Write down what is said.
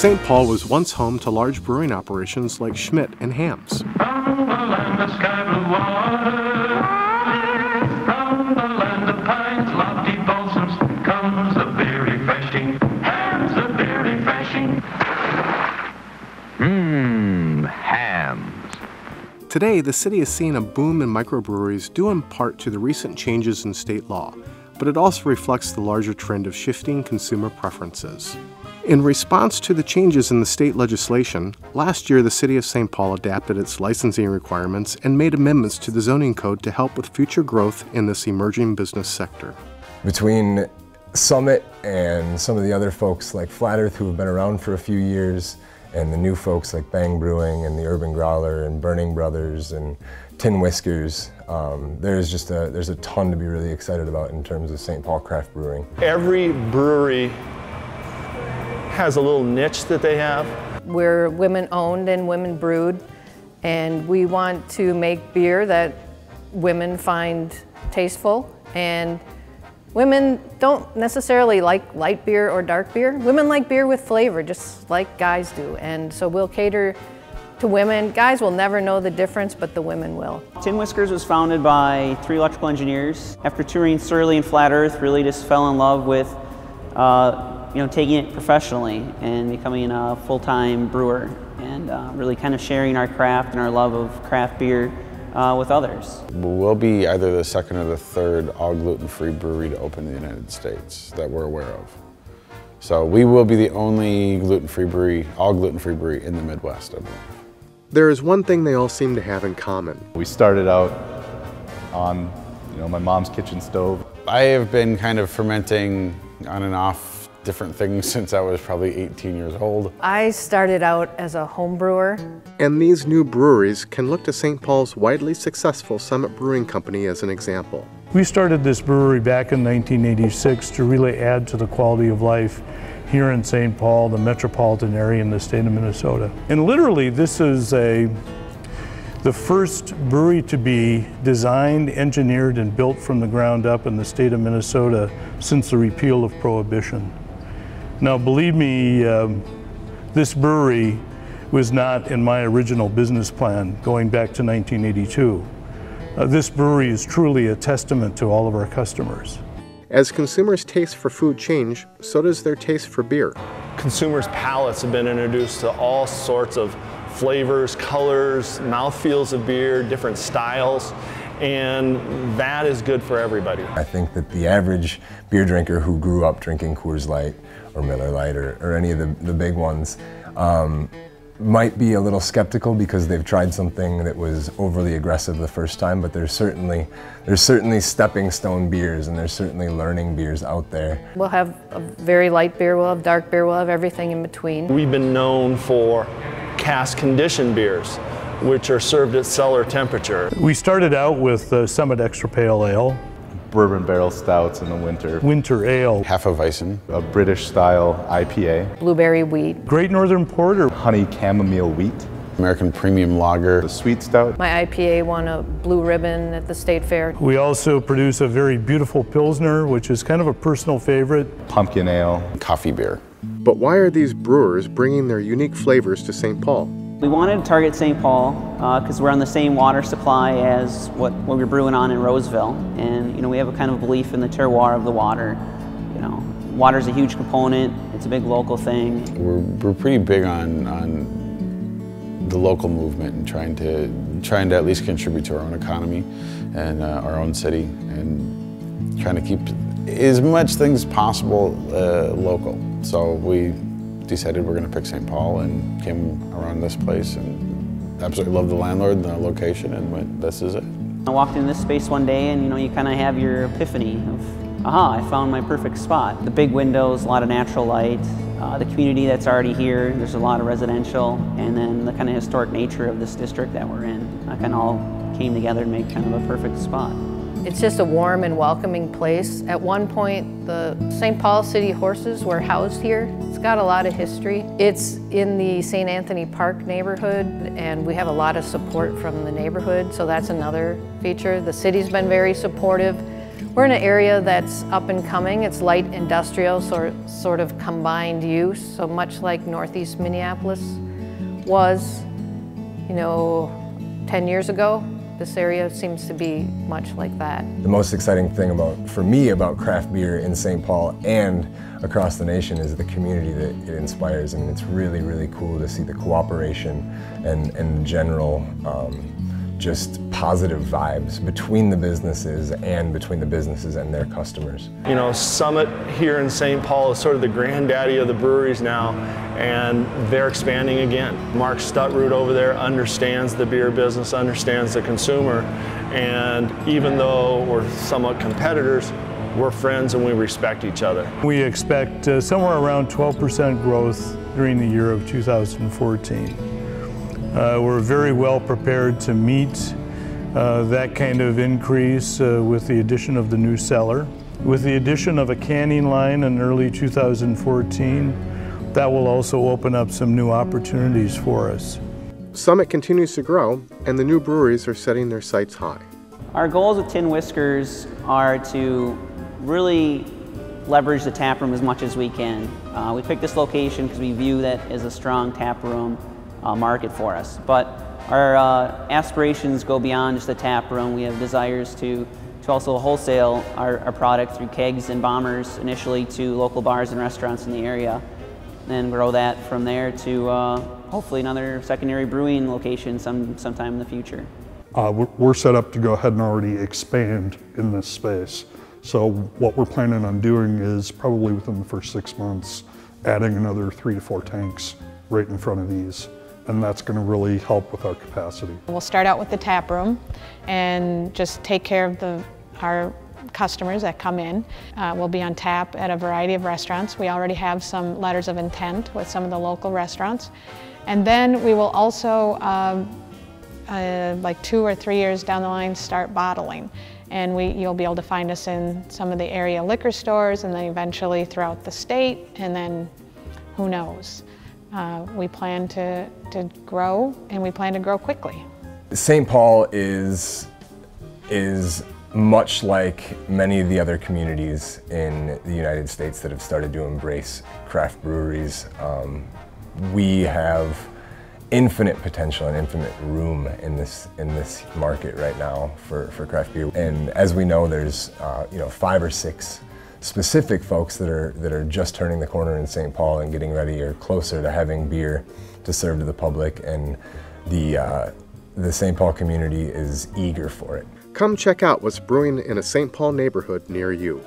St. Paul was once home to large brewing operations like Schmidt and Hams. From the land of sky blue water, from the land of pines, lofty balsams, comes the beer refreshing, Hams, the beer refreshing. Hams. Today, the city is seeing a boom in microbreweries due in part to the recent changes in state law, but it also reflects the larger trend of shifting consumer preferences. In response to the changes in the state legislation, last year the City of St. Paul adapted its licensing requirements and made amendments to the zoning code to help with future growth in this emerging business sector. Between Summit and some of the other folks like Flat Earth who have been around for a few years, and the new folks like Brewing and the Urban Growler and Burning Brothers and Whiskers, there's a ton to be really excited about in terms of St. Paul craft brewing. Every brewery has a little niche that they have. We're women owned and women brewed, and we want to make beer that women find tasteful, and women don't necessarily like light beer or dark beer. Women like beer with flavor, just like guys do. And so we'll cater to women. Guys will never know the difference, but the women will. Whiskers was founded by 3 electrical engineers. After touring Surly and Flat Earth, really just fell in love with taking it professionally and becoming a full-time brewer, and really kind of sharing our craft and our love of craft beer with others. We'll be either the second or the third all gluten-free brewery to open in the United States that we're aware of. So we will be the only gluten-free brewery, all gluten-free brewery in the Midwest, I believe. There is one thing they all seem to have in common. We started out on my mom's kitchen stove. I have been kind of fermenting on and off different things since I was probably 18 years old. I started out as a home brewer. And these new breweries can look to St. Paul's widely successful Summit Brewing Company as an example. We started this brewery back in 1986 to really add to the quality of life here in St. Paul, the metropolitan area in the state of Minnesota. And literally this is the first brewery to be designed, engineered, and built from the ground up in the state of Minnesota since the repeal of Prohibition. Now, believe me, this brewery was not in my original business plan going back to 1982. This brewery is truly a testament to all of our customers. As consumers' tastes for food change, so does their taste for beer. Consumers' palates have been introduced to all sorts of flavors, colors, mouthfeels of beer, different styles, and that is good for everybody. I think that the average beer drinker who grew up drinking Coors Light or Miller Lite or any of the big ones might be a little skeptical because they've tried something that was overly aggressive the first time, but there's certainly stepping stone beers and there's certainly learning beers out there. We'll have a very light beer, we'll have dark beer, we'll have everything in between. We've been known for cask conditioned beers, which are served at cellar temperature. We started out with Summit Extra Pale Ale, Bourbon barrel stouts in the winter. Winter Ale, Half a Weizen, A British style IPA. Blueberry wheat. Great Northern Porter. Honey chamomile wheat. American Premium Lager, The sweet stout. My IPA won a blue ribbon at the state fair. We also produce a very beautiful Pilsner, which is kind of a personal favorite. Pumpkin ale. coffee beer. But why are these brewers bringing their unique flavors to St. Paul? We wanted to target St. Paul because we're on the same water supply as what we're brewing on in Roseville, and we have a kind of belief in the terroir of the water. Water's a huge component. It's a big local thing. We're pretty big on the local movement and trying to at least contribute to our own economy and our own city, and trying to keep as much things as possible local. So we decided we're going to pick St. Paul and came around this place and absolutely loved the landlord and the location and went, this is it. I walked in this space one day and you kind of have your epiphany of, aha, I found my perfect spot. The big windows, a lot of natural light, the community that's already here, there's a lot of residential, and then the kind of historic nature of this district that we're in. That kind of all came together to make kind of a perfect spot. It's just a warm and welcoming place. At one point, the St. Paul City horses were housed here. It's got a lot of history. It's in the St. Anthony Park neighborhood, and we have a lot of support from the neighborhood, so that's another feature. The city's been very supportive. We're in an area that's up and coming. It's light industrial, sort of combined use, so much like Northeast Minneapolis was, 10 years ago. This area seems to be much like that. The most exciting thing for me about craft beer in St. Paul and across the nation is the community that it inspires. I mean, it's really, really cool to see the cooperation and general just positive vibes between the businesses and their customers. Summit here in St. Paul is sort of the granddaddy of the breweries now, and they're expanding again. Mark Stutrud over there understands the beer business, understands the consumer, and even though we're somewhat competitors, we're friends and we respect each other. We expect somewhere around 12% growth during the year of 2014. We're very well prepared to meet that kind of increase with the addition of the new cellar. With the addition of a canning line in early 2014, that will also open up some new opportunities for us. Summit continues to grow, and the new breweries are setting their sights high. Our goals with Tin Whiskers are to really leverage the tap room as much as we can. We picked this location because we view that as a strong tap room market for us. But our aspirations go beyond just the tap room. We have desires to also wholesale our product through kegs and bombers initially to local bars and restaurants in the area, and grow that from there to hopefully another secondary brewing location sometime in the future. We're set up to go ahead and already expand in this space. So what we're planning on doing is probably within the first 6 months, adding another 3 to 4 tanks right in front of these. And that's going to really help with our capacity. We'll start out with the tap room and just take care of our customers that come in. We'll be on tap at a variety of restaurants. We already have some letters of intent with some of the local restaurants. And then we will also, like 2 or 3 years down the line, start bottling. And you'll be able to find us in some of the area liquor stores, and then eventually throughout the state, and then who knows. We plan to grow, and we plan to grow quickly. St. Paul is much like many of the other communities in the United States that have started to embrace craft breweries. We have infinite potential and infinite room in this market right now for craft beer. And as we know, there's 5 or 6 specific folks that are just turning the corner in St. Paul and getting ready or closer to having beer to serve to the public, and the St. Paul community is eager for it. Come check out what's brewing in a St. Paul neighborhood near you.